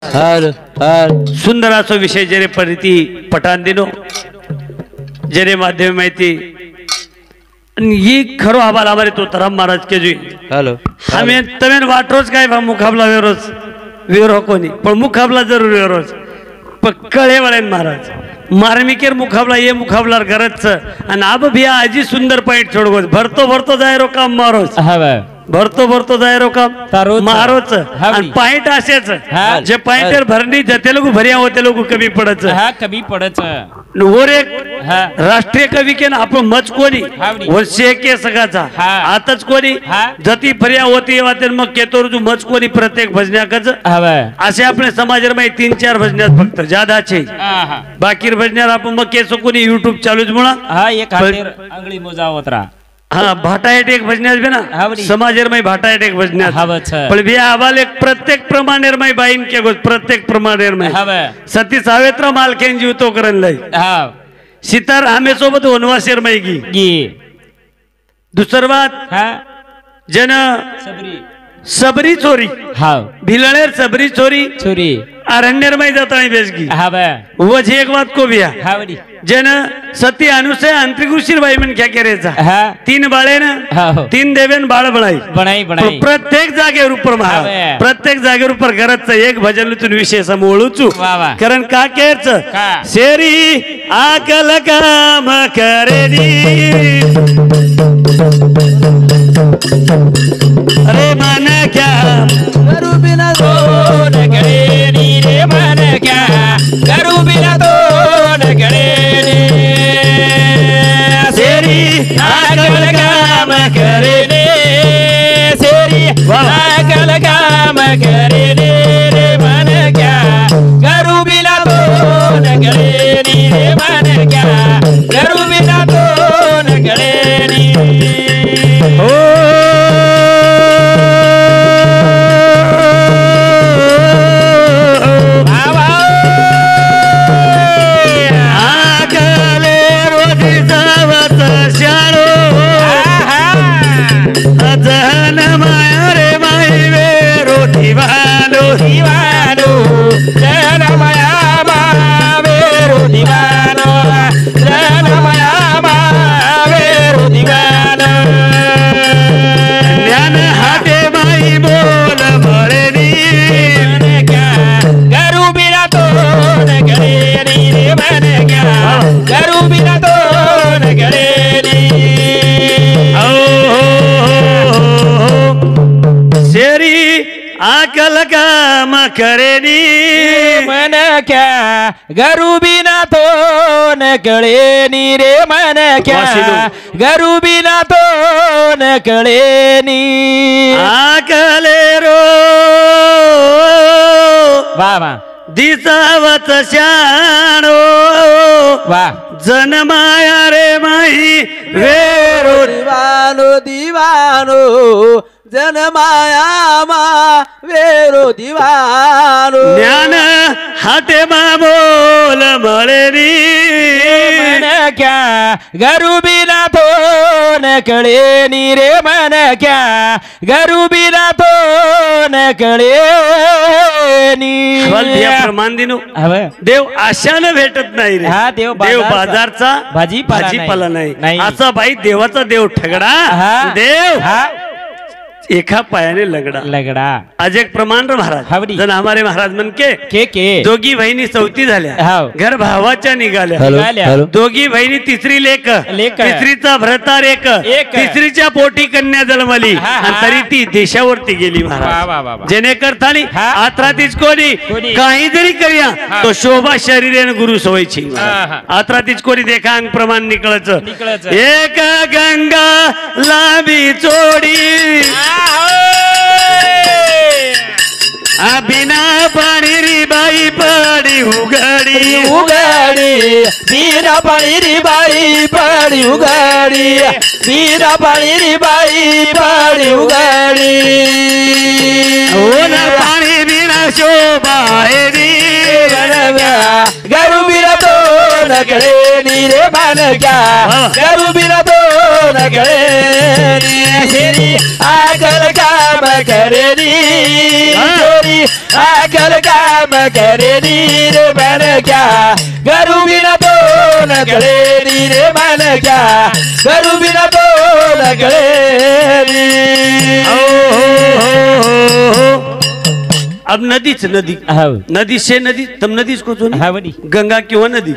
हाल हाल सुंदर असो विषय जरे परिती पठाण दिनो जरे माध्यम माहिती ये खरो हवाल हमारे तो तरम महाराज के जी हेलो हमें तमें वाटरोज काय बा मुकाबला वेरोज वेरो कोणी पण मुकाबला जरूर वेरोज पण कळे वळेन महाराज मार्मिकेर मुकाबला ये मुकाबला गरजच आणि अब भी आजी सुंदर पॉइंट छोडगोज भरतो भरतो जाय रो काम मारोज भरतो भरतो जाय रो काम मारोच आणि पॉइंट असेच जे पॉइंटर भरणी जते लोग भरिया होते लोग कमी पडच कमी पडच और एक राष्ट्रीय कवी के ना आपण मच कोणी वर्षे के सगाचा आताच कोणी जती फरिया होती वाते मग केतोर जो मच कोणी प्रत्येक भजन्याकच असे आपले समाजमध्ये 3-4 भजन्यात फक्त ज्यादा छे बाकी भजन्यात आपण मग केसो कोणी YouTube चालूच मुळा हा एक हातेर आंगळी मोजावतरा हाँ भाटायट एक भजन्यास भी ना समाजर में भाटायट एक भजन्यास पण भी आवाल एक प्रत्येक प्रमाणेर में बाईन के गोज प्रत्येक प्रमाणेर में सती सावित्र मालकेन जीवतो करन लई सितार हमें सोबत वनवासेर में गी दुसर बात जन सबरी चोरी भिलनेर सबरी चोरी चोरी अरण्यर में जाता है बेसगी वो जी एक बात को भी है जन सती अनुसय अंतरिक ऋषि भाई मन क्या कह रहे 3 बाळे ना 3 देवेन बाळ बनाई बनाई बनाई प्रत्येक जागेवर ऊपर महा प्रत्येक जागेवर ऊपर गरजच एक भजन लुतून विषय समोळूचू कारण का केरच शेरी आकल काम करेनी अरे मन क्या करू बिना दोन गळेनी रे मन क्या करू बिना दोन गळेनी शेरी आकल काम करेने शेरी आकल काम करेने रे मन क्या करू बिना दोन गळेनी रे मन क्या करू बिना दोन गळेनी हो आकल काम करेनी मन क्या गरु बिना तो न गळेनी रे मन क्या गरु बिना तो न गळेनी आकले रो वा वा दिसावत शाणो वा जनमाया रे माही वेरो दिवानो दिवानो जन माया मा वेरो दिवानो ज्ञान हाते बोल मळेनी मन क्या गरु बिना तो न कळेनी रे मन क्या गरु बिना तो न कळेनी प्रमाण दिनो देव आशाने भेटत नाही रे देव बाजारचा भाजीपाला नाही असा बाई देवाचा देव ठगडा देव एका पायाने लगडा आज एक प्रमाण महाराज जन हमारे महाराज मन के दोघी बहिणी चौथी झाल्या घर भावाच्या निघाल्या दोघी बहिणी तिसरी लेक तिसरीचा भ्रतार एक तिसरीच्या पोटी कन्या जन्मली तरी ती देशावरती गेली महाराज जेणे करतानी आत्रातीच कोणी काही जरी करिया तो शोभा शरीरेन गुरु सोयची आत्रातीच कोणी देखा अंग प्रमाण निकळच एक गंगा लांबी चोडी बिना पाणी री बाई पडी उघडी उघडी बिना पाणी री बाई पडी उघडी बिना पाणी री बाई पडी उघडी ओन पाणी बिना शोभा गरु बिना तो न गळेनी रे मन क्या गरु बिना तो नकळेनी शेरी आकल काम करेनी शेरी आकल काम करेनी रे मन क्या गरु बिना तो नकळेनी रे मन क्या गरु बिना तो नकळेनी अब नदीच नदी नदी से नदी तम नदीच को गंगा किंवा नदी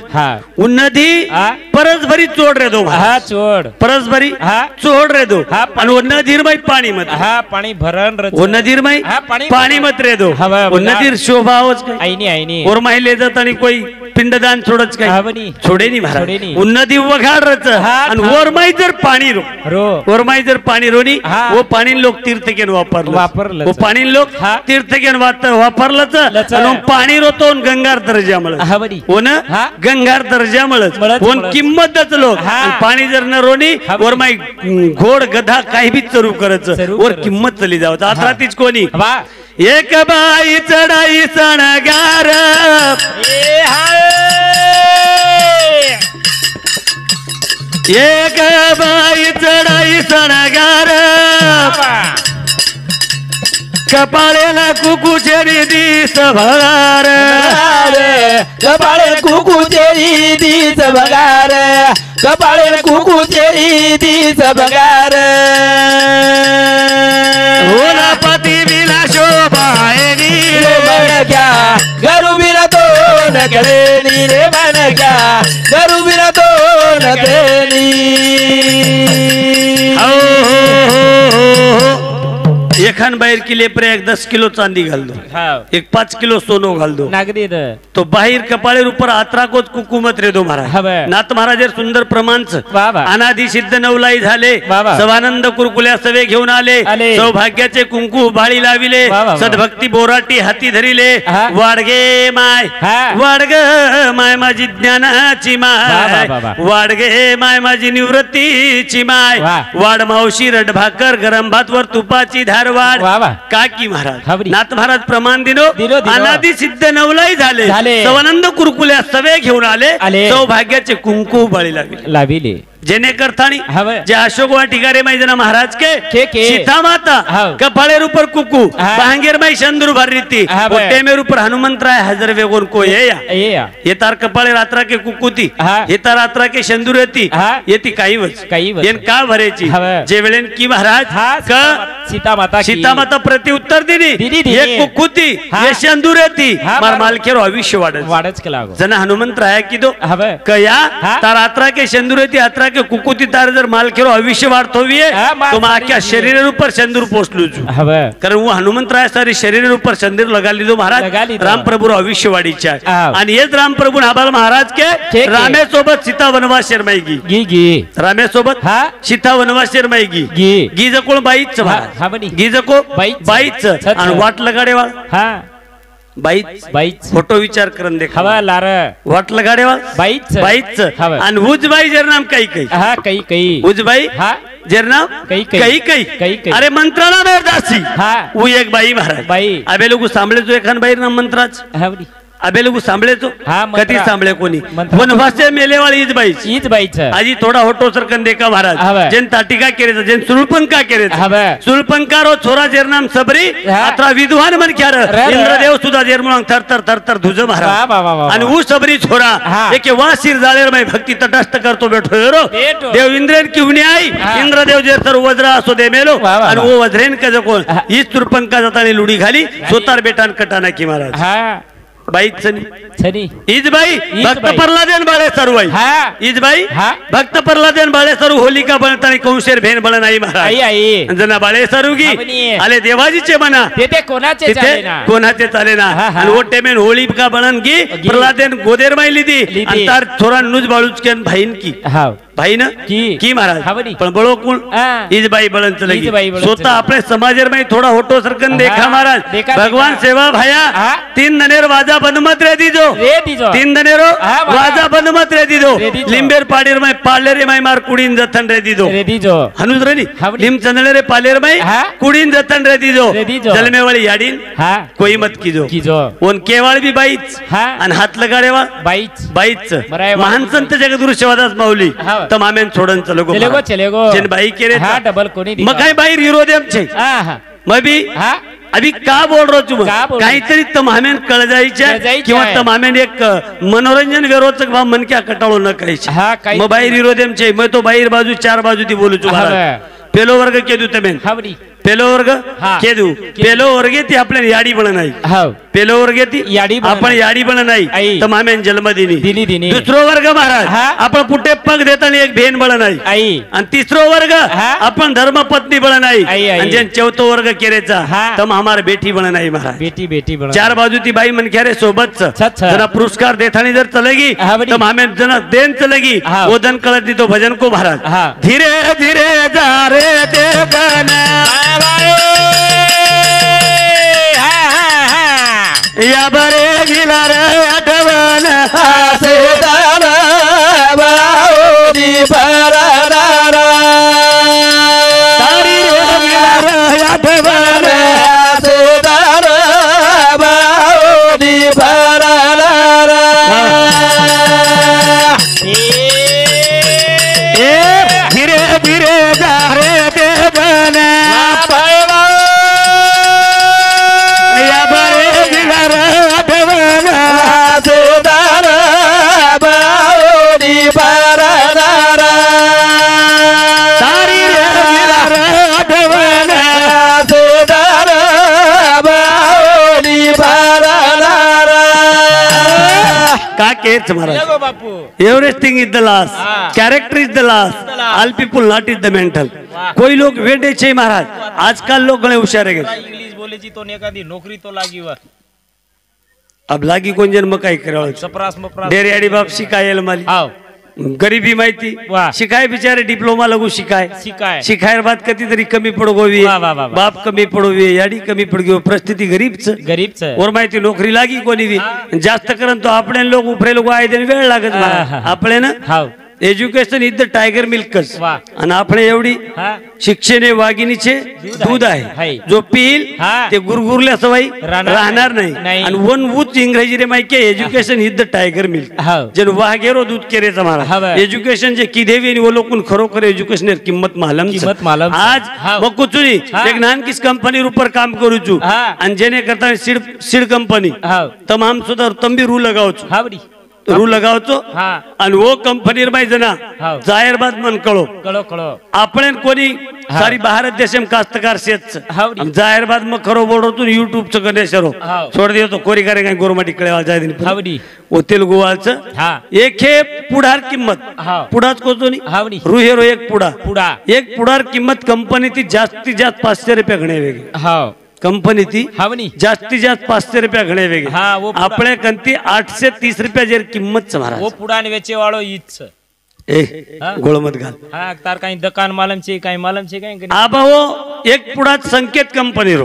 उन नदी परसभरी चोड रे दो चोड परसभरी चोड रे दो आणि वो नदीर माई पाणी मत पाणी भरण वो नदीर माई पाणी मत रे दो वो नदीर शोभा होच काय आईनी आईनी और माई ले जात आणि कोई पिंडदान छोडच काय छोडे नी महाराज उन नदी वघाड रच आणि वर माई जर पाणी रो वर माई जर पाणी रोनी वो पाणी लोक तीर्थ केन वापरलं वो पाणी लोक तीर्थ केन वापरलंच आणि पाणी रोतो गंगार दर्जामुळे न गंगार दर्जामुळे किंमतच लोक पाणी जर न रोनी वर माई घोड गधा काही बी चरू करच वर किंमत चली जावत आता तीच कोणी एक बाई चढाई सणगार एक बाई चढाई सणगार कपाळेला कुकू चेरी दिस भगार कपाळे कुकू चेरी दिस भगार कपाळे कुकू चेरी दिस भगार होला पती बिना शोभायनी रे मन क्या गरु बिना तो नकळेनी रे मन क्या गरु बिना तो नकळेनी एखान बाहेर किले पर एक 10 किलो चांदी घाल दो एक 5 किलो सोनो घाल दो नागरी तो बाहेर कपाळे ऊपर आत्राकोत कुकुमत रे दो महाराज नाथ महाराज सुंदर प्रमाणच अनादि सिद्ध नवलाई झाले सवानंद कुरकुल्या सवे घेऊन आले सौभाग्याचे कुंकू बाळी लाविले सद्भक्ती बोराटी हाती धरिले वाडगे माय वाडग माय माझी ज्ञानाची माय वाडगे माय माझी निवृत्तीची माय वाड मावशी रडभाकर गरम भात वर तुपाची धार काकी महाराज नाथ महाराज प्रमाण दिनो अनादि सिद्ध नवलाई झाले सवानंद कुरकुल्या सवे घेऊन आले सौभाग्याचे कुंकू बळी लाविले जेने करतानी जे अशोक वाटिकारे मैजना महाराज के सीता माता कपाळे ऊपर कुकू बहांगेर माई शंदूर भर रीति ओटे मेर ऊपर हनुमंत राय हजार वेगोन को ये तार कपाळे रात्रा के कुकुती ये तार रात्रा के शंदूर येती येती काही येन का भरेची जे वेळेन की महाराज का सीता माता प्रति उत्तर दिली ये कुकुती ये शंदूर येती मार मालकेरो आयुष्य वाढच जना हनुमंत राय की दो कया तार रात्रा के शंदूर येती यात्रा के कुकुती तार जर माल खेरो भविष्य वार्थ हुई तो मैं क्या शरीर ऊपर सिंदूर पोसलू छू कारण वो हनुमंत राय सारी शरीर ऊपर सिंदूर लगा लीधो महाराज राम प्रभु भविष्यवाणी आणि हेच राम प्रभु आबाल महाराज के रामे सोबत सीता वनवास शर्माई गी रामे सोबत सीता वनवास शर्माई गी गी जकोळ बाईच गी जको बाईच आणि वाट लगाडे वाळ बाईच फोटो विचार करून देख लार वाट लगाडे वाळ बाईच आणि उजबाई जर नाम काही उजबाई जर नाम काही अरे मंत्राला मेर दासी वो एक बाई महाराज अबे लोग सांभळे जो एखान बाई नाम मंत्राच अबे लोग सांभळे तो कधी सांभळे कोणी वनवासे मेलेवाळी हीच बाईच आजी थोडा होटो सरकन देखा महाराज जेन ताटिका केरे जेन सुळपंका केरे सुळपंकारो छोरा जेर नाम सबरी अत्रा विद्वान मन क्यार इंद्रदेव सुद्धा जेर म्हणून थर धुज महाराज आणि ऊ सबरी छोरा एके वासिर जाळेर मै भक्ती तटस्थ करतो बैठो रो देव इंद्रेन किवणी आई इंद्रदेव जेर तर वज्र असो दे मेलो आणि वो वज्रेन का जकोन हीच सुळपंका जातानी लुडी घाली सोतार बेटान कटाना की महाराज बाई छनी इज बाई भक्त प्रल्हादेन बाळे सरुवाई इज बाई भक्त प्रल्हादेन बाळे सरू होलिका बनतानी कंशेर भेन बळ नाही महाराज जना बाळे सरुगी आले देवाजीचे म्हणा ते कोणाचे चाले ना आणि ओटे मेन होलिका बनन की प्रल्हादेन गोदेर माई लिदी आणि तार छोरा नुज बाळूच केन भाईन की भाई ना की महाराज पण बळो कोण इज बाई बळन चलगी स्वतः आपले समाजेर में थोड़ा होटो सरकन देखा महाराज भगवान सेवा भाया 3 दनेर वाजा बंद मत रे दीजो 3 दनेरो वाजा बंद मत रे दीजो लिंबेर पाडेर में पालेरे में मार कुडीन जतन रे दीजो हनुज रे लिम चंदले पालेर में कुडीन जतन रे दीजो जलमे वाली याडीन कोई मत कीजो उन केवाळ भी बाईच आणि हात लगाडे वा बाईच महान संत जगदगुरु शिवादास माऊली तमामेन सोडन चलेगो जिन बाई केरे हाँ डबल कोणी मग काय बाई हिरोदेम छे मग भी अभी का बोल रहा तू काहीतरी तमामेन कळ जायच्या किंवा तमामेन एक मनोरंजन वेरोचक भाव मन क्या कटाळो न काही मग बाई हिरोदेम छे मैं तो बाहेर बाजू चार बाजू ती बोलू तू पेलो वर्ग केदू तमेन पेलो वर्ग केदू पेलो वर्ग ती आपल्या याडी बळ नाही पेलो वर्ग ती आपण याडी बळ नाही तमामेन जन्मदिनी दुसरो वर्ग महाराज आपण पुटे पग देताना एक भेन बळ नाही आणि तिसरो वर्ग आपण धर्मपत्नी बळ नाही आणि जे चौथो वर्ग केरेचा तम हमार बेटी बळ नाही महाराज बेटी बेटी बळ चार बाजू ती बाई मन खेरे सोबत जना पुरस्कार देतानी जर चलेगी तम हमें जना देन चलेगी ओदन कळत तो भजन को महाराज धीरे धीरे जा रे देवना या बरे गिला रे आठवण सीतारा बाऊनी पररारा तारी रे गिला रे आठवण सीतारा बाऊनी पररारा धीरे धीरे जा रे देवना everything is the last character is the last all people not is the mental कोई लोग वेडे छे महाराज आजकल लोग गणे होशियार है इंग्लिश बोले जी तो एखादी नोकरी तो लागी वा अब लागी कोण जन मग काय करावं सप्रास मप्रास डेरी आडी बाप शिकायला माली गरीबी माहिती शिकाय बिचारे डिप्लोमा लगू शिकाय शिकायर बाद कधी तरी कमी पडो गोवी बाप कमी पडोवी याडी कमी पडगो परिस्थिती गरीबच और माहिती नोकरी लागी कोणी बी जास्त करन तो आपण लोक उपरे लोक आहे देन वेळ लागत आपले ना एज्युकेशन इज द टायगर मिल्कच आणि आपण एवढी शिक्षणे वाघिणीचे दूध आहे जो पिल ते गुरगुरल्या सवय राहणार नाही आणि वन वूच इंग्रजी रे माहिती education is the tiger milk जन वाघेरो दूध केरेचा मला एज्युकेशन जे किदेवी आणि वो लोकून खरोखर एज्युकेशन किंमत मालम आज मग कुचुनी एक नानकीस कंपनी ऊपर काम करू छू आणि जेने करता सीड कंपनी तमाम सुद्धा तंबी रू लगावचो रू लगावचो आणि वो कंपनी जना जाहीर बात मन कळो आपण कोणी सारी भारत देशम कास्तकार शेत जाहीर बात मग खरो बोलतो युट्यूब च गणेशरो सोड देतो कोरी करे काय गोरमाटी कळेवा जाय दिन ओ तेलुगू वालचं एक हे पुढार किंमत पुढाच कोतो नी रुहेरो एक पुढा एक पुढार किंमत कंपनी ती जास्तीत जास्त 500 रुपये गणे वेगळी कंपनी ती जास्तीत जास्त 500 रुपये गणे वेगळे आपल्या कंती 830 रुपये जर किंमत महाराज वो पुडाने वेचे वाळो ईच गोळमत घाल तार काही दुकान मालम छे काही आबा हो एक पुडात संकेत कंपनी रो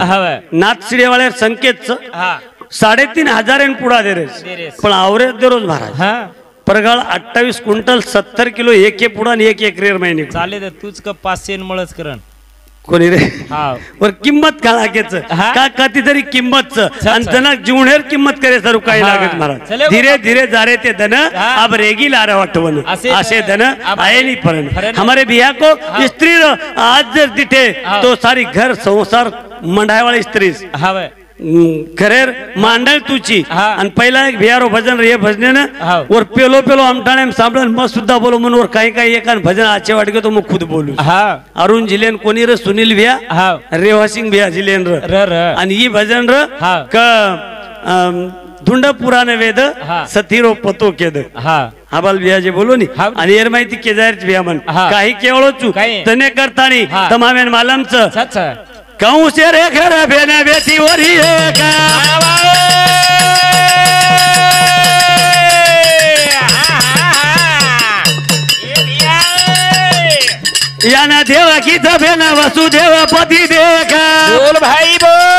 नाथशिडे वाले संकेत 3500 पुडा दे रे पण आवरे दररोज महाराज परगाळ 28 क्विंटल 70 किलो एक पुडा आणि एक रेर महिने चाले तूच का 500 मळच करण कोणी रे वर किंमत का लागेच का कधी तरी किंमत आणि जना जीवनेर किंमत करे सर काही लागत महाराज धीरे धीरे जारे ते धन अब रेगी लारा वाटवन असे धन आहे नहीं फरन हमारे बिया को स्त्री आज जर दिठे तो सारी घर संसार मंडाय वाली स्त्री खरेर मांडल तुची आणि पहिला एक बिहारो भजन रे भजने ना और पेलो पेलो आमटाणे सांभळन मग सुद्धा बोलो मन और काही काही एकान भजन आचे वाटगे तो मग खुद बोलू अरुण जिलेन कोणी रे सुनील भिया रेवा सिंग भिया जिलेन र आणि ही भजन र क धुंड पुराण वेद सतीरो पतो केद हाबाल भिया जे बोलो नी आणि एर माहिती केजायर भिया मन काही केवळो चू तने करतानी तमामेन मालमच कहूं से रे घर बेने बेटी वरी का याना देवा की बेना वसुदेव पति देखा बोल भाई बोल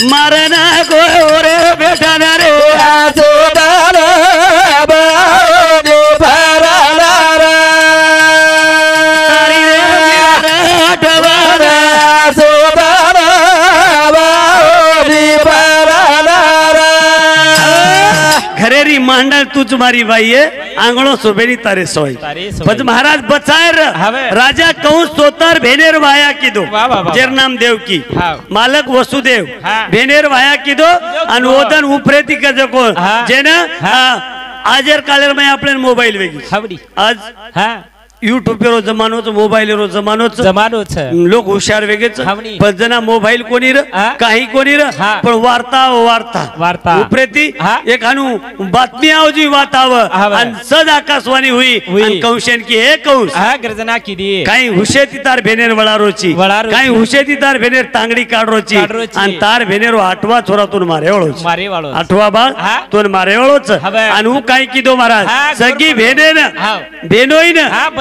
मारना को रे बेटा ना रे घरेरी की मांडा तूच मारी बाई है आंगणो सोबेनी तारे सोई पद महाराज बचायर राजा कंस सोतर भेनेर वाया कीधो जेर नाम देव की मालक वसुदेव भेनेर वाया कीधो आणि ओदन उपरेती कजो को जेना आजर कालेर में आपले मोबाईल वेगी आज यूट्यूब रो जमानो मोबाईल रो जमानो लोक हुशार वेगेच पण जना मोबाईल कोणी र काही कोणी र पण वार्ता उपरेती एक हानु बातमी आवजी वाताव आणि सद आकाशवाणी हुई आणि कंशन की हे कंस गर्जना कीदी काही हुशेती तार भेनेर वळारोची काही हुशेती तार भेनेर तांगडी काढरोची आणि तार भेनेर आठवा छोरातून मारेवाळो आठवा बाळ तोन मारेवाळोच आणि काही कीदो महाराज सगळी भेनेन भेनोईन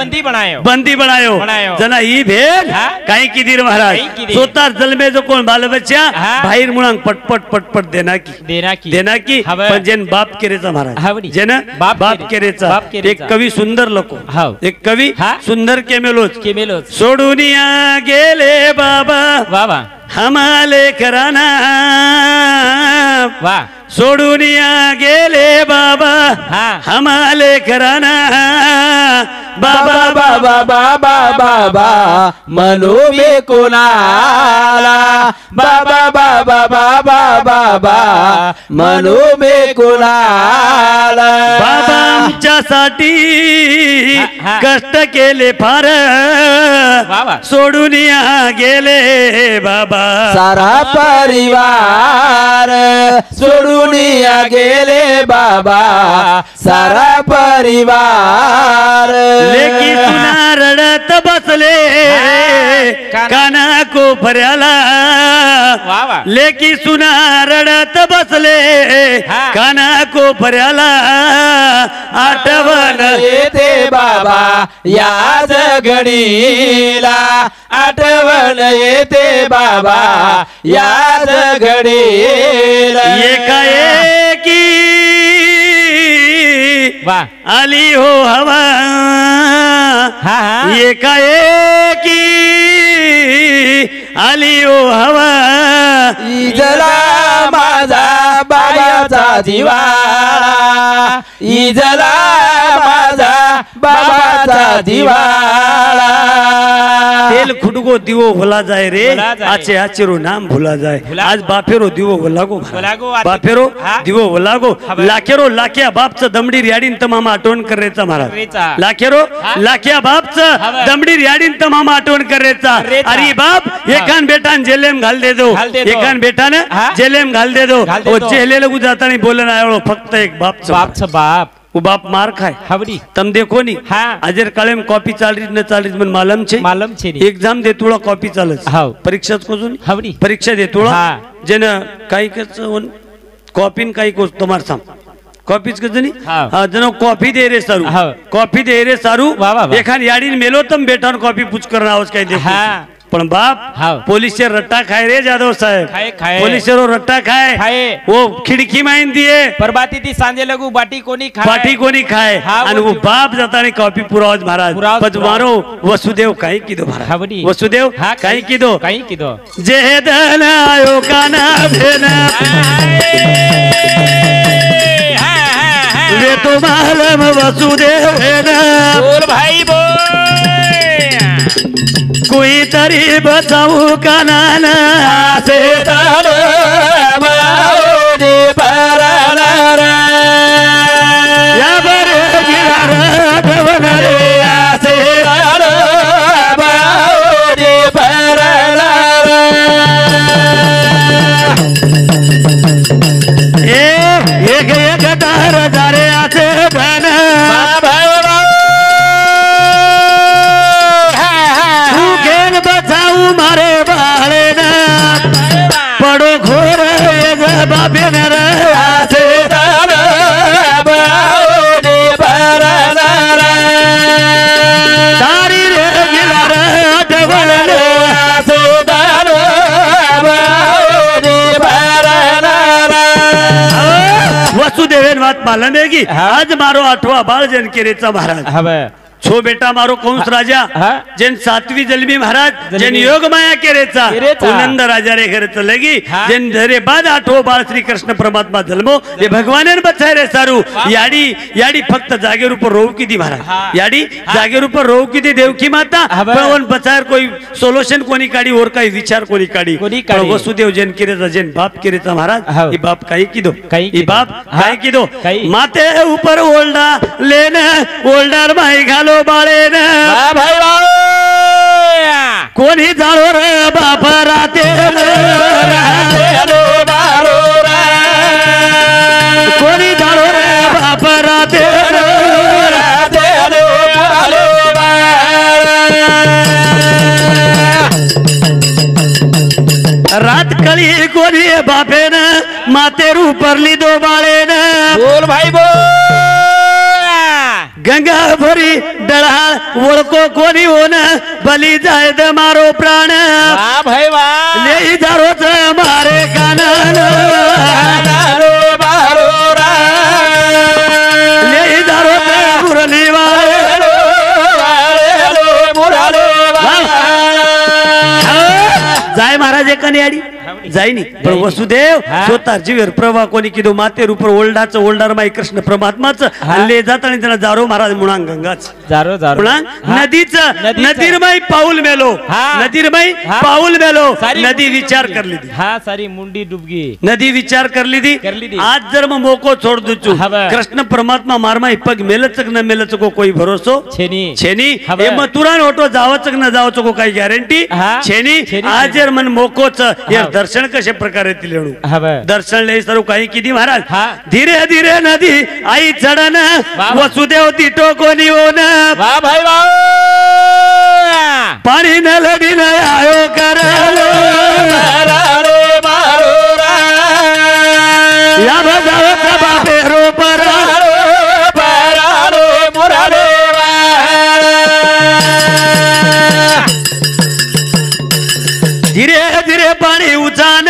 बंदी बनायो जना ही भेद काही किदीर महाराज स्वतः जलमे जो कोण बाल बच्चा बाहेर मुळांग पटपट देना की पण जेन बाप केरेचा महाराज जेन बाप केरेचा एक कवी सुंदर लोको एक कवी सुंदर केमेलोच सोडूनिया गेले बाबा हमाले कराना सोडूनिया गेले बाबा हमाले कराना बाबा बाबा बाबा बाबा मनो में कोणाला बाबा बाबा बाबा बाबा मनो में कोणाला बाबा आमच्यासाठी कष्ट केले फार सोडून गेले बाबा सारा परिवार सोडून गेले बाबा सारा परिवार लेकी सुना रडत बसले काना कोपऱ्याला लेकी सुना रडत बसले काना कोपऱ्याला आठवण येते बाबा याच घडीला आठवण येते बाबा याच घडीला एकाएकी आली हो हवा एकाएकी आली हो हवा इजला माझा बाबाचा दिवाळा इजला माझा बाबाचा दिवाळा तेल खुटगो दिवो भुला जाए रे आचे आचेरो नाम भुला जाए आज बाफेरो दिवो भुलागो बाफेरो दिवो भुलागो लाखेरो लाख्या बापचं दमडी रियाडीन तमामा आठवण करायचा महाराज लाख्या बापचं दमडी रियाडीन तमामा आठवण करायचा अरे बाप एकान बेटान जेलेम घाल दे दो एकान बेटान जेलेम घाल दे दो वो जेले लगू जाता नहीं बोलन आयो फक्त एक बापचं बाप वो बाप मार खाए हावड़ी तम देखो नी अजर कालेम कॉपी चाल रही मन मालूम छे एग्जाम दे तुला कॉपी चालच परीक्षा को हावड़ी परीक्षा दे तुला जन काही कॉपीन काही को तुम्हार साम कॉपीच कजनी जन कॉपी दे रे सारू एखान याडीन मेलो तम बेटा कॉपी पूछ करना आवस काही दे पण बाप पोलीस रट्टा खाए रे जाधव साहेब पोलीस रट्टा खाए वो खिड़की माइन दिए परबाती थी सांजे लगू बाटी कोनी खाए आणि वो बाप जाता नहीं कॉपी पुरावज महाराज पजवारो वसुदेव काही कीधो महाराज वसुदेव काही कीधो जे दन आयो काना भेना वे तो मालम वसुदेव भेना बोल भाई बोल कोई तरी बचाऊ कानाना से तारो माओदी परनारा या बरे गिरा गवनरे से तारो माओदी परनारा एक तार जारे आसे बना मारे बाले ना पड़ो घोर बाबे न से तारी रे गिला डबल वसुदेवन बात मालूम है कि आज मारो 8वा बाळ जनकेरेचा महाराज छो बेटा मारो कंस राजा जेन 7वी जलमी महाराज जेन योग माया केरेचा नंद राजा रे घरे लगी जेन धरे बाद 8 बाळ श्री कृष्ण परमात्मा जन्मो ये भगवान बचाय रे सारू याडी याडी फक्त जागेर ऊपर रोव की दी महाराज याडी जागेर ऊपर रोव की दी देवकी माता पण बचायर कोई सोल्यूशन कोणी काढी और काही विचार कोणी काढी वसुदेव जेन केरेचा जेन बाप केरेचा महाराज ये बाप काही की दो ये बाप काही की दो माते ऊपर ओल्डा लेना ओल्डर माई घालो बाळे ना भाई कोणी जाळो रे बाप राते कोणी जाळो रे बाप राते रात कळी कोणी बापेन मातेर उपरली दो बाळेन बोल भाई बोल गंगा भरी डळाळ ओळखो कोणी होन बली जाय द मारो प्राण भाई वा ले जारोच मारे कान ले जारोच मुरली जाय महाराज एकाने आडी जाईनी पण वसुदेव स्वतः जीवेर प्रभा कोणी किदो माते रूप ओल्डाचं ओल्डार माई कृष्ण परमात्माचं हल्ले जात आणि त्यांना जारो महाराज मुळांग गंगाच जारो जारो नदीचं नदीरमाई पाऊल मेलो नदीरमाई पाऊल मेलो नदी विचार करली दी सारी मुंडी डुबगी नदी विचार करली दी आज जर मग मोको छोड़ दुचू कृष्ण परमात्मा मारमा पग मेलच न मेलच को कोई भरोसो छेनी हे मथुरान होतो जावच न जावच को काही गॅरंटी छेनी आज जर मन मोकोच यार दर्शन कशा प्रकारे तिलेणू दर्शन ले सर्व काही किती महाराज धीरे धीरे नदी आई चढन वसुदेव तिटो कोणी होन भाई वा पाणी न लडी न आयो कर या बजावचा बापे रोपर धीरे धीरे पाणी उचान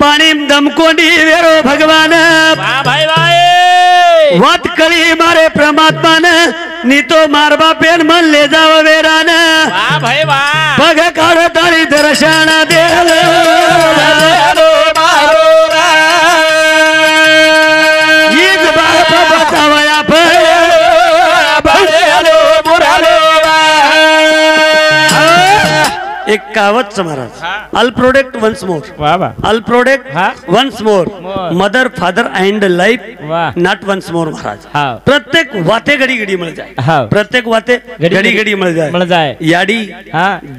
पाणी दमकोंडी वेरो भगवान वात कळी मारे परमात्मान नीतो मारबा पेन मन ले जाव वेरान बघ काढ ताळी दर्शन देल एक बाप बचावया एक कावच Maharaj all product once more all product once more mother father and life not once more Maharaj प्रत्येक वाते घडी घडी मिळ जाय प्रत्येक वाते घडी घडी मिळ जाय याडी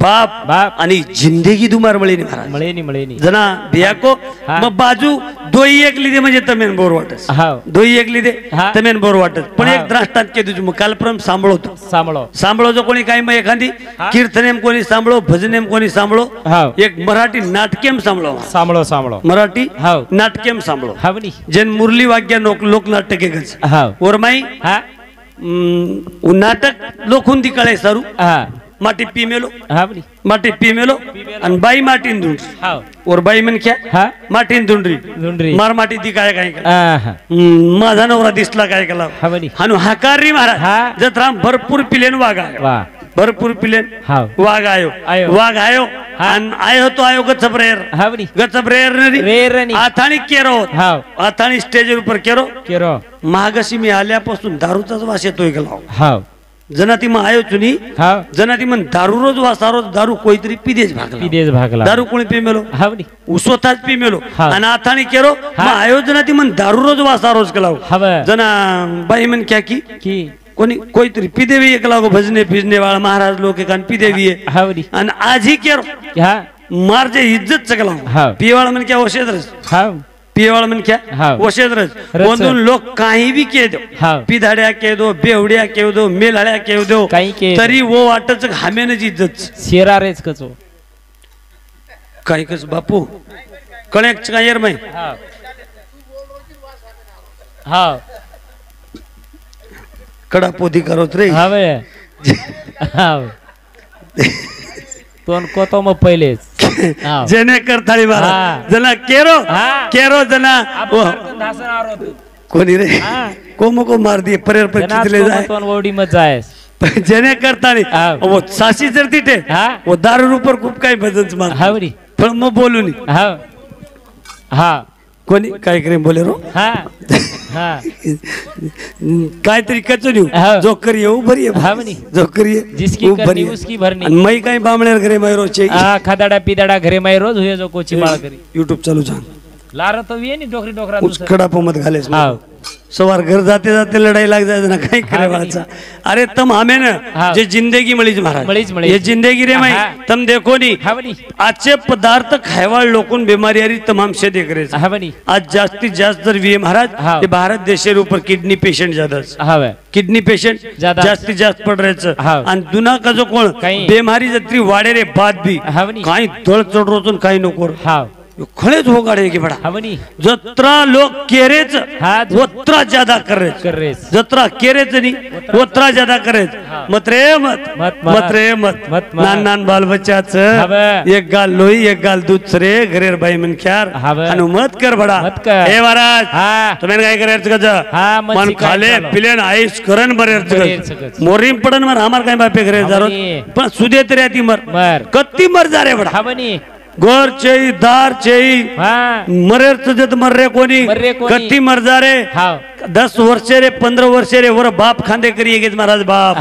बाप आणि जिंदगी दुमार मळेनी महाराज मळेनी जना बियाको मग बाजू दोई एक लिदे म्हणजे तमेन बोर वाटस दोई एक लिदे तमेन बोर वाटस पण एक द्राष्टांत के तुझ कालप्रम सांभाळो जो कोणी काही मग एखादी कीर्तनेम कोणी सांभाळो भजनेम कोणी सांभाळो एक मराठी नाटकेम सांभाळो मराठी नाटकेम सांभाळो जेन मुरली वाग्या लोकनाट्य के गज ओरमाई नाटक लोखुंदी कळे सारू माटी पी मेलो आणि बाई माटीन धुंडरी और बाई मन क्या माटीन धुंडरी मार माटी दी काय माझा नवरा दिसला काय केला हानु हाकारी महाराज जत्रा भरपूर पिलेन वागा भरपूर पिलेन वाघ आयो आणि आयो तो आयो गचब्रेर नदी आथाणी आथाणी स्टेज ऊपर केरो महागशी मी आल्यापासून दारूचाच वास येतोय गेला जनाती मग आयो चुनी जनाती मन दारू रोज वासारोज दारू कोईतरी पिदेज भागला दारू कोणी पिमेलो स्वतःच पिमेलो आणि आथाणी केरो मग आयो जनाती मन दारू रोज वासारोज केला जना बाई मन क्या की कोणी कोईतरी पिदेवी एक लागो भजने फिजने वाला महाराज लोक कान पिदेवी आणि आजही केरो मारजे इज्जत चकला पिवाळा मन क्या वशेदरस पिवाळ मन क्या वशेदरस बंधून लोक काही भी के दो पिधाड्या के दो बेवड्या के दो मेलाड्या के दो तरी वो वाटच हामेनच इज्जत शेरारेच कचो काही कच बापू कणेक कायर मै कड़ा पोधी करोत रे तोन कोतो म पहिलेच जेने करताळी मारा जना केरो जना कोणी रे कोमो को मार दिए परेर पर चितले जाए तोन वोडी मत जायस जेने करता नहीं वो सासी चढ़ती थे वो दारू ऊपर खूप काही भजन मार हावरी पण मग बोलू नी हा कोणी काय करेन बोले रो काहीतरी कचो न्यू जो करिये वो भरिये जो करिये जिसकी करनी उसकी भरनी मई काही बामणेर घरे मै रोज खादाडा पिदाडा घरे मै रोज हुए जो कोची बाळ करी यूट्यूब चालू छान लारा तो ये नहीं डोकरी डोकरा उसकडा पोमत घाले सवार घर जाते जाते लड़ाई लग जाए ना काही करे वाचा अरे तम हमें ना जे जिंदगी मळीच महाराज ये जिंदगी रे माई तम देखो नी आजचे पदार्थ खायवाळ लोकून बीमारी आरी तमाम से देख रहे आज जास्तीत जास्त जर वी महाराज ये भारत देशेर ऊपर किडनी पेशेंट ज्यादा किडनी पेशेंट जास्तीत जास्त पड़ रहे आणि दुना का जो कोण बीमारी जत्री वाडे रे बाद भी काही दळ चढ रोजून काही नको खळेच हो गाडे की बडा जत्रा लोक केरेच वत्रा ज्यादा करे जत्रा केरेच नी वत्रा ज्यादा करे मत रे मत नान नान बाल बच्चाच एक गाल लोई एक गाल दूध रे घरेर बाई मन ख्यार अनुमत कर बडा हे महाराज तुम्हें काय करायचं का मन खाले पिलेन आईस करन बरेर मोरीम पडन मर हमार काय बापे घरे जारो पण सुदे तरी आती मर कत्ती मर जा रे बडा गोर चई दार चई मरेर तुझे मर रे कोणी कत्ती मर जा रे 10 वर्षे रे 15 वर्षे रे वर बाप खांदे करी गे महाराज बाप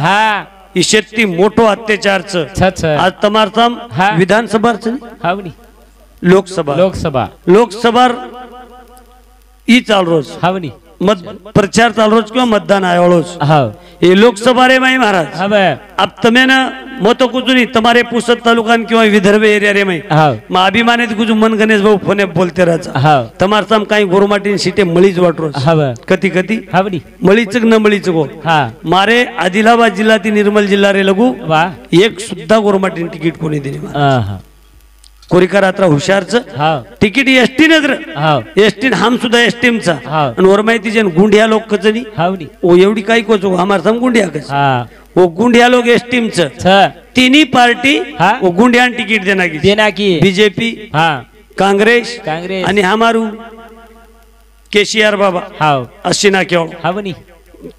ही शेती मोठो अत्याचारच आज तमार विधानसभा लोकसभा ई चाल रोज मत प्रचार चाल रोज किंवा मतदान आहे रोज ये लोकसभा रे माई महाराज अब तमें ना मतो कुछ नहीं तुम्हारे पुसद तालुकान किंवा विदर्भ एरिया रे माई मा अभिमानित कुछ मन गणेश भाऊ फोने बोलते राहता तमार साम काही गोरमाटीन सीटे मळीच वाट रोज कती कती मळीच न मळीच गो मारे आदिलाबाद जिल्हा ती निर्मल जिल्हा रे लगू एक सुद्धा गोरमाटीन तिकीट कोणी दिली कोरिका रात्रा हुशारच तिकीट एसटी नजर एसटी हम सुद्धा एसटीम चा आणि वर माहिती जन गुंडिया लोक कचनी ओ एवढी काही कोचो हमार सम गुंडिया कच वो गुंडिया लोग एसटीम च तिनी पार्टी वो गुंडियान तिकीट देना की बीजेपी कांग्रेस आणि हमारू केसीआर बाबा अशिना क्यों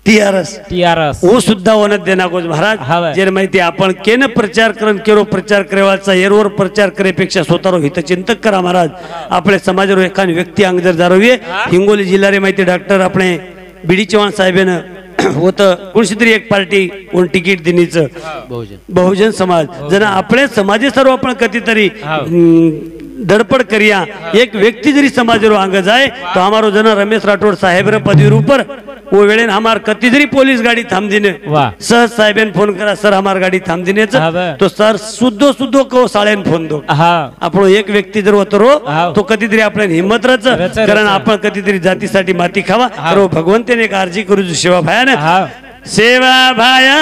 टीआरएस वो सुद्धा वनत देना को महाराज जे माहिती आपण केन प्रचार करून केरो प्रचार करायचा एरवर प्रचार करेपेक्षा स्वतःरो हितचिंतक करा महाराज आपले समाजरो एखान व्यक्ती अंग जर जारोवे हिंगोली जिल्हा रे माहिती डॉक्टर आपणे बीडी चव्हाण साहेबन होत कोणशी तरी एक पार्टी कोण तिकीट दिनीच बहुजन समाज जना आपले समाजे सर्व आपण कधीतरी धडपड करिया एक व्यक्ति जरी समाज रो आंग जाए तो हमारो जना रमेश राठौड़ साहेब रे पदवी ऊपर वो वेळेन हमार कति जरी पुलिस गाड़ी थाम दिने सर साहेबन फोन करा सर हमार गाड़ी थाम दिने तो सर सुद्धो को साळेन फोन दो आपण एक व्यक्ती जर होतो तो कधी तरी आपल्याला हिम्मत रच कारण आपण कधी तरी जातीसाठी माती खावा करो भगवंतेने काळजी करू सेवा भाया ना सेवा भाया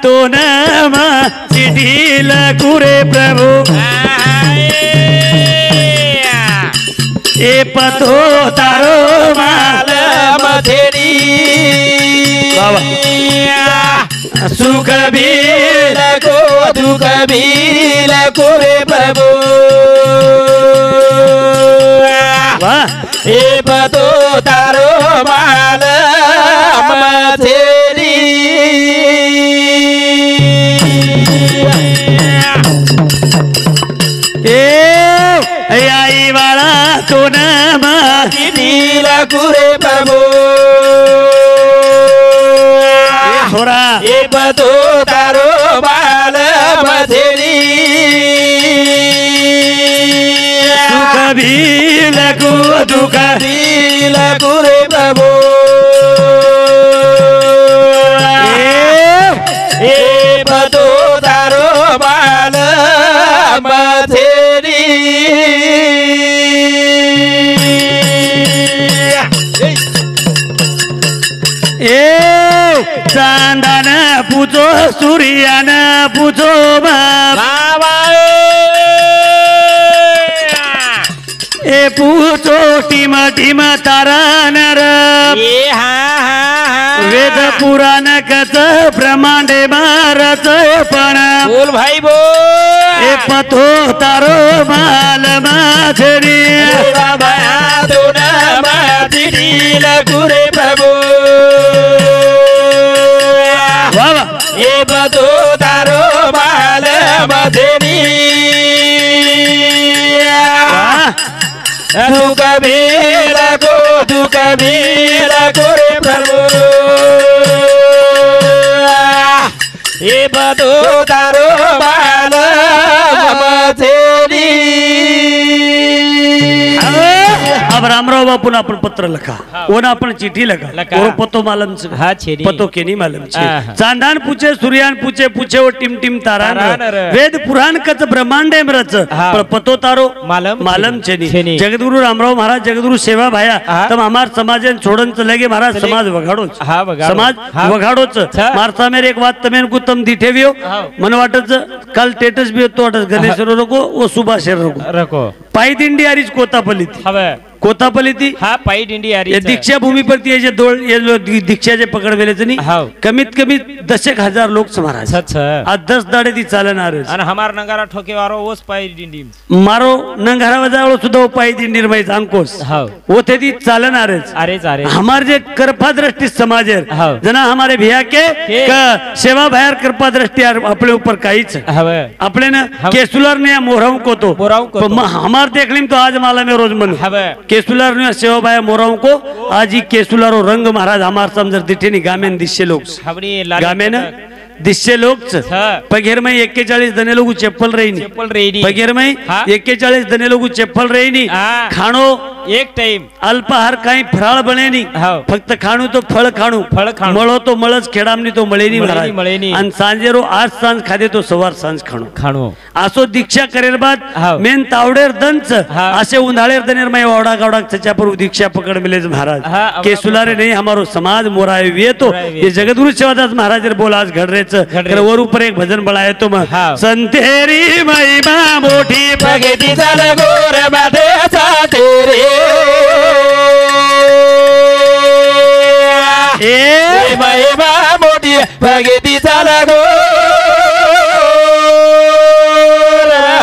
तो नाम चिठील कुरे प्रभु ए पतो तारो माल मथेरी सुख भील को दुख भील को रे प्रभु ए पतो तारो माल मथेरी आई वाला तो नाम नीला कुरे प्रभु थोड़ा ये बतो तारो बाल मथेरी सुख भी लगू दुख भी लगू रे प्रभु ये बतो तारो बाल मथेरी चांदन पूजो सूर्यन पूजो बाबा ए पूजो टीम टीम तारा नर वेद पुराण कच ब्रह्मांडे मारच पण बोल भाई बोल ए पथो तारो माल माझरी बाबा तुन माझरी लगुरे प्रभु देनी दुख भीड़ को रे प्रभु ये बदो तारो बाल अब रामराव बापून आपण पत्र लखा ओन आपण चिठी लखा और पतो मालम पतो केनी मालम चांदान पूछे सूर्यान पूछे पूछे वो टिम टिम तारा वेद पुराण कच ब्रह्मांड रच पतो तारो मालम छेनी जगद्गुरु रामराव महाराज जगद्गुरु सेवा भाया तम हमार समाजन छोड़न चले गे महाराज समाज वगाड़ोच समाज वगाड़ोच मारता मेरे एक बात तमेन को तम दिठेवियो मन वाटच काल स्टेटस भी होतो वाटच गणेश रको वो सुभाष रको पायी दिंडी आरीच कोतापल्ली कोतापल्ली ती हा पायी दिंडी आरी दीक्षा भूमी पर ये दोळ ये दीक्षाचे पकड वेलेच नी कमीत कमी 10,000 लोक महाराज आज 10 दाडे ती चालणार आणि हमार नंगारा ठोके वारो ओस पायी दिंडी मारो नंगारा वजावळो सुद्धा पायी दिंडीर मै अंकोस ओथे ती चालणार अरेच अरे हमार जे कृपा दृष्टि समाज है जना हमारे भैया के सेवा भायर कृपा दृष्टि अपने ऊपर काहीच अपने न केसुलर ने मोरव को तो हमार देखलिम तो आज माला में रोज मन केसुलर ने सेवा भाई मोरव को आज ही केसुलर रंग महाराज हमार समझर दिठे नी गामेन दिशे लोग गामेन दिसचे लोक पगेर में 41 दने लोग चप्पल रही पगेर में 41 दने लोग चप्पल रही खाणो एक टाइम अल्पाहार काही फराळ बने नी फक्त खाणू तो फळ खाणू मळो तो मळच खेडामनी तो मळे नी आणि सांजेरो आज सांज खादे तो सवार सांज खाणू असो दीक्षा करेर बाद मेन तावडेर दंच असे उन्हाळेर दनेर मै वावडा गावडा त्याच्यापर दीक्षा पकड मिलेज महाराज के सुलारे नहीं हमारो समाज मोराय वे तो ये जगद्गुरु सेवादास महाराज बोल आज घड रे वर ऊपर एक भजन बळाय तो संतेरी महिमा मोठी भगती झाल गोर बाधे तेरे ए महिमा मोठी भगती झाल गोर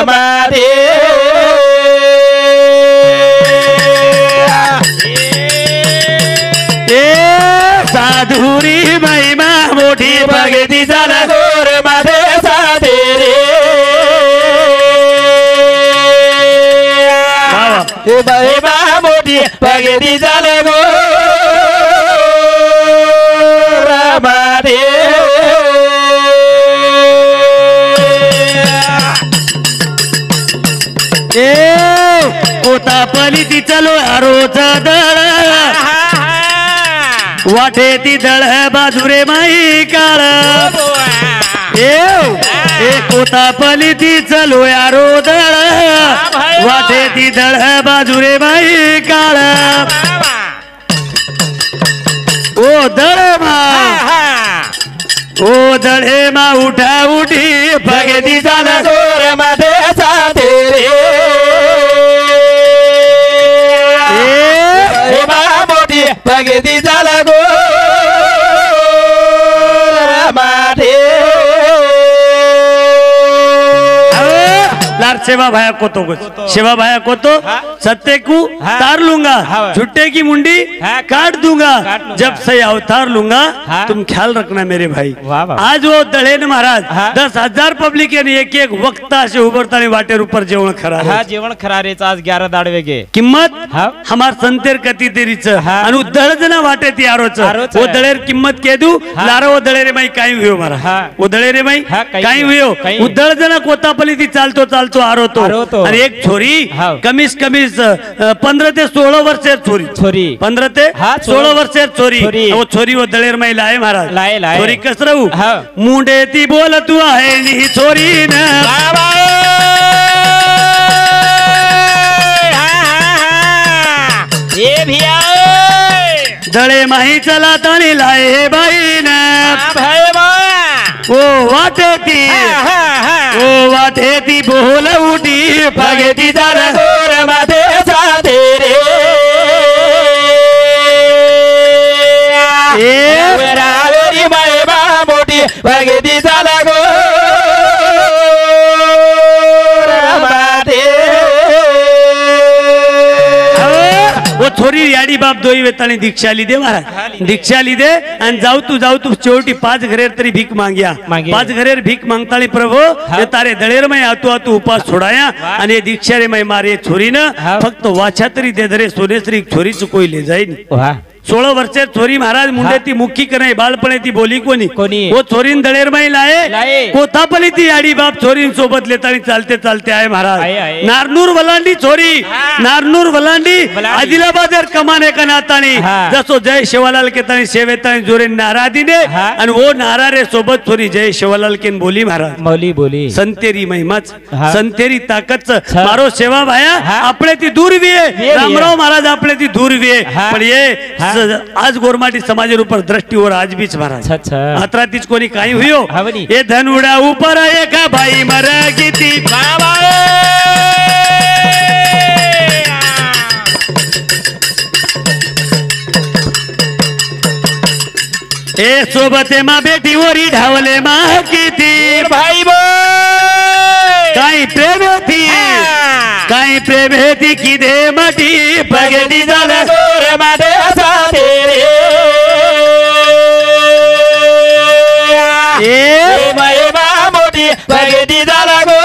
बाधे साधुरी महिमा मोठी भगती झाल गोर बाधे तेरे ए महिमा मोठी भगती झाल गोर बाधे कोतापली ती चलो रोज दळ वाटे ती दळ बाजूरे माई काळ ए कोतापली ती चलो यारो दळ वाटे ती दळ बाजूरे माई काळ ओ दळ मा ओ दळे मा उठा उठी भगती झाल गोर मध्ये साधे रे मोठी भगती झाल गोर मध्ये लार सेवा भाया को तो सेवा भाया को तो सत्य को तार लूंगा झुट्टे की मुंडी काट दूंगा जब सही अवतार लूंगा तुम ख्याल रखना मेरे भाई आज वो दळेन महाराज 10,000 पब्लिक एक एक वक्ता से उभरतानी वाटेर ऊपर जेवण खरा जेवण खरारेच आज 11 दाडवे गे किंमत हमार संतेर कती तेरीच आणि दळ जना वाटे ती आरोच वो दळेर किंमत केदू लारो वो दळे रे माई काही होयो मारा वो दळे रे माई काही होयो वो दळ जना कोतापली ती चालतो चालतो आरोतो आणि एक छोरी कमीस कमीस 15 ते 16 वर्षेर छोरी 15 ते 16 वर्षेर छोरी वो छोरी वो दळेर माई लाए महाराज लाए छोरी कस रहू मुंडे ती बोल तू आहे नी छोरी न ये भिया दळे माही चला तानी लाए बाई न ओ वाटे ती बोल उठी भगती झाल गोर मध्ये साधे रे रावेरी महिमा मोठी भगती झाल गोर मध्ये छोरी याडी बाप दोई वेताणी दीक्षा लीधे महाराज दीक्षा लीधे आणि जाऊ तू शेवटी 5 घरेर तरी भीक मांग्या 5 घरेर भीक मागताळी प्रभू तारे दळेर मै आतू उपास छोडाया आणि दीक्षा रे मै मारे छोरीनं फक्त वाचा तरी दे धरे सोनेश्री छोरी चुकोई ले जाईन 16 वर्षे छोरी महाराज मुंडे ती मुखी करे बाळपणे ती बोली कोणी वो छोरीन दळेर मै लाये कोथापली ती याडी बाप छोरीन सोबत लेतानी चालते आहे महाराज नारनूर वलांडी छोरी नारनूर वलांडी आदिलाबादेर कमाने का नातानी जसो जय शिवालाल केतानी सेवेतानी जोरे नारादीने आणि वो नारारे सोबत छोरी जय शिवालाल केन बोली महाराज बोली संतेरी महिमाच संतेरी ताकदच मारो सेवा भाया आपले ती दूरवी आहे रामराव महाराज आपले ती दूरवी आहे पण ये आज गोरमाटी समाजेर ऊपर दृष्टि और आज बीच महाराज अत्रातीच कोणी काही हुयो ये धन उडा ऊपर एका बाई मर गीती ए सोबते मा बेटी वरी ढावले मा किती भाई काही प्रेम होती की दे मटी पगडी झाला माडे ए महिमा मोठी पगडी झाला गो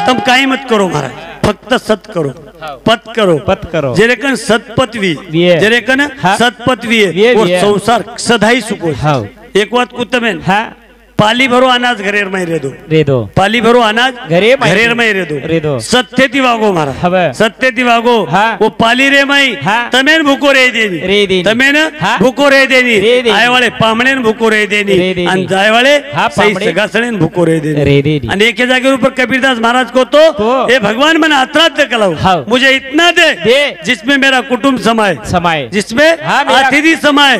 तुम काही मत करो महाराज फक्त सत करो पत करो जेरेकन सतपतवी जेरेकन सतपतवी वो संसार सदाई सुको एक बात कुतमेन पाली भरो अनाज घरेर में रे दो पाली भरो अनाज घरेर में रे दो सत्य ती वागो मारा सत्य ती वागो वो पाली रे मई तमेन भूको रे देनी तमेन भूको रे देनी आए वाले पामणेन भूको रे देनी आणि जाय वाले सही सगासणेन भूको रे देनी आणि एक जागे ऊपर कबीरदास महाराज को तो ये भगवान मैंने अत्राध्य कलाऊ मुझे इतना दे जिसमें मेरा कुटुंब समाये जिसमें अतिथि समाये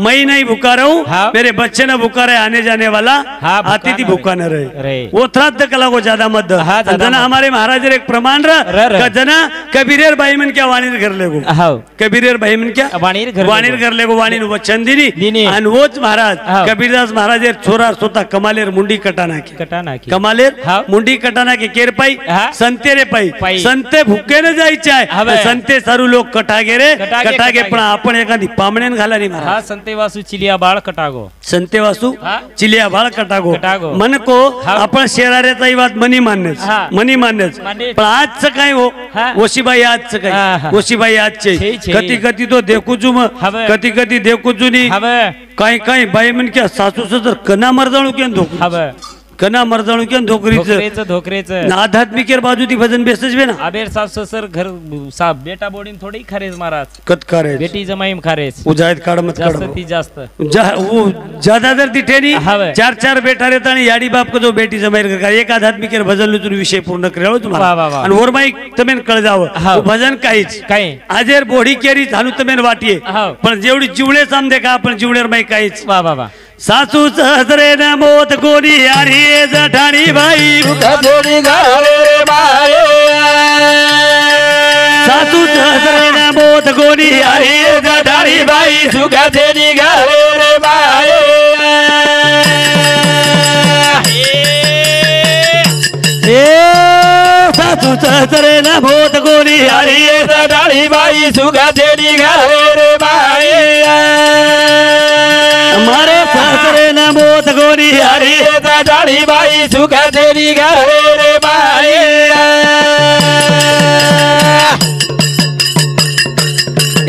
मैं नहीं भूखा रहूं मेरे बच्चे न भूखा रहे आने जाने वाला अतिथि भूखा न रहे वो श्राद्ध कला को ज्यादा मत जना हमारे महाराज एक प्रमाण रहा जना कबीरेर भाई मन क्या वाणीर घर लेगो कबीरेर भाई मन क्या वाणीर घर लेगो वाणीर वचन दिनी आणि वोच महाराज कबीरदास महाराज छोरा सोता कमालेर मुंडी कटाना की कमालेर मुंडी कटाना की केर पाई संतेरे पाई संते भूके न जायचे आहे संते सारू लोक कटागे रे कटागे पण आपण एखादी पामणेन घाला नाही महाराज संते वासू चिलिया बाळ कटागो संते वासू चिलिया बाळ कटागो मन को आपण शेराऱ्याचाही वाद मनी मान्यच पण आजचं काय हो वशीबाई आजचं काय वशीबाई आजचे कधी तो देखूजू कधी देखूजुनी काही बाई म्हण क्या सासू सदर कना मरजाणू केन धोकू कना मरजाणू केन धोकरीचं आध्यात्मिकेर बाजू ती भजन बेसच बे ना अबेर सासू सर घर साब बेटा बोडीन थोडी खरेज महाराज कत करे बेटी जमाईम खरेज उजायत काढ मत काढ जास्त वो ज्यादा दर तिठेनी 4 बेटा रहता आणि याडी बाप को जो बेटी जमाईर कर एक आध्यात्मिकेर भजन लुचून विषय पूर्ण करावो तुम्हाला आणि वर माई तमेन कळ जावं भजन काहीच काय आजेर बोडी केरी झालू तमेन वाटिये पण जेवढी जिवळे सामदे का आपण जिवळेर माई काहीच वा सासू सहस्रे न मोत कोणी यारी जठाणी बाई सासू सहस्रे न मोत कोणी यारी जठाणी बाई सुखाचे निघाले रे बाई सासू सहस्रे न मोत कोणी यारी जठाणी बाई सुखाचे निघाले रे बाई मारे सासरे न मोत गोरी हरी दाढ़ी बाई सुखा तेरी घरे रे बाई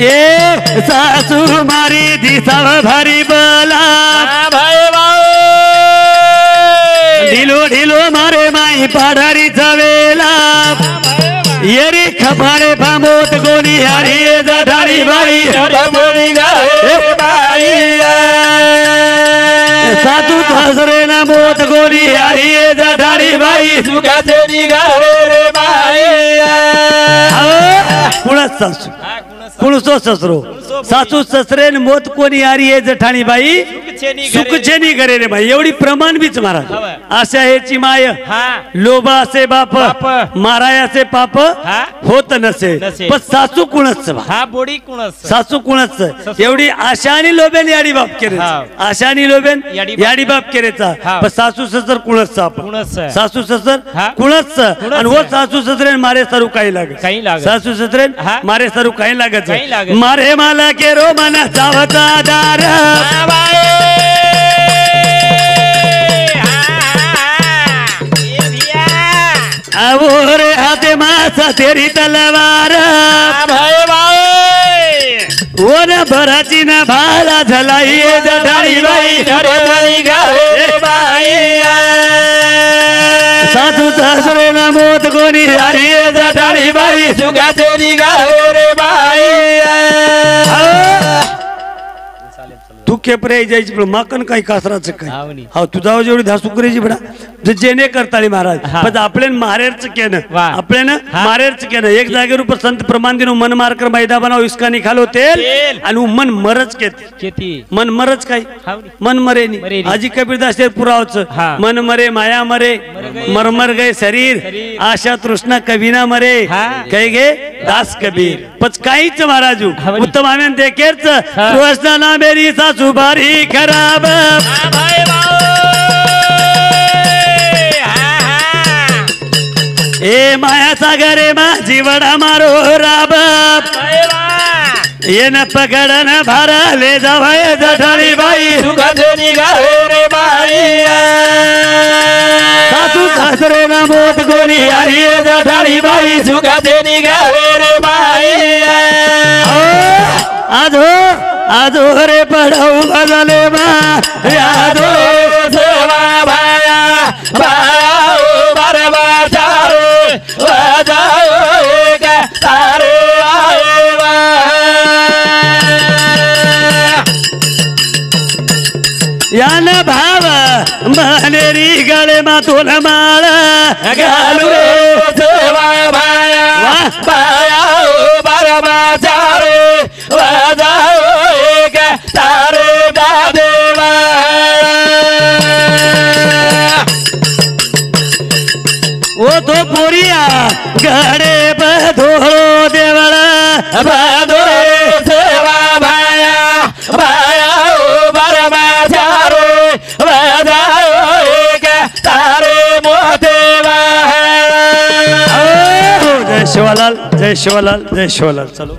ए सासू मारी दिसा भरी बला भाई ढिलो मारे माई पाडारी चवेला येरी खपारे भामोत गोरी हरी दाढ़ी बाई सातू हसरे ना मोत गोरी हरी दाढ़ी बाई सुखाचे निघाले रे बाई कुणाच सासू कुणसो ससरो सासू ससरे न मोत कोणी आरी हे जठाणी बाई सुखचेनी घरे रे बाई एवढी प्रमाण बीच महाराज आशा हेची माय लोभा असे बाप मारायाचे पाप होत नसे पण सासू कुणच हा बोडी कुणच सासू कुणच एवढी आशा आणि लोभेन याडी बाप केरे आशा आणि लोभेन याडी बाप केरेचा पण सासू ससर कुणच सासू ससर कुणच आणि वो सासू ससरे मारे सरू काही लागत सासू ससरे मारे सरू काही लागत मारे मला के रो मना चावता दार रे हाथे मासा तेरी तलवार वो न भराची न भाला झलाई जठाणी बाई सासू सासरे न मोत कोणी हरी जठाणी बाई सुखाचे गावे रे बाई तू खेपरे जायची पण माकन काही कासराचं काय हा तुझा जेवढी धासू करायची बडा जेने करताली महाराज पण आपल्यान मारेरच केनं आपल्यान मारेरच केनं एक जागेवर संत प्रमाण दिनो मन मारकर मैदा बनाव इसका निकालो तेल आणि मन मरच केती मन मरच काय मन मरे नी आजी कबीरदास पुरावच मन मरे माया मरे मरमर गए शरीर आशा तृष्णा कविना मरे कहे गे दास कबीर पच काहीच महाराजू उत्तम आम्ही देखेरच तृष्णा ना मेरी सासू बारी खराब ए माया सागरे माझी वडा मारो राब ये न पकड न भारा ले जावाय जठाणी बाई सुखाचे गावे रे बाई सासू सासरे न मोत कोणी हरी जठाणी बाई सुखाचे गावे रे बाई आजो आजो रे पडाऊ बदले मा यादो सेवा भाया भाया बरबा चारो वाजाओ एक तारे आएवा यान भाव मनेरी गळे मा तुला माळ घालू रे सेवा भाया भाया बरबा चारो वाजाओ एक तारे दादेवा वो तो पोरिया गडे बधोळो देवळा बधोळे सेवा भाया भाया बरबा चारो वाजाओ एक तारे मोदेवा जय शिवालाल जय शिवालाल जय शिवालाल चलो।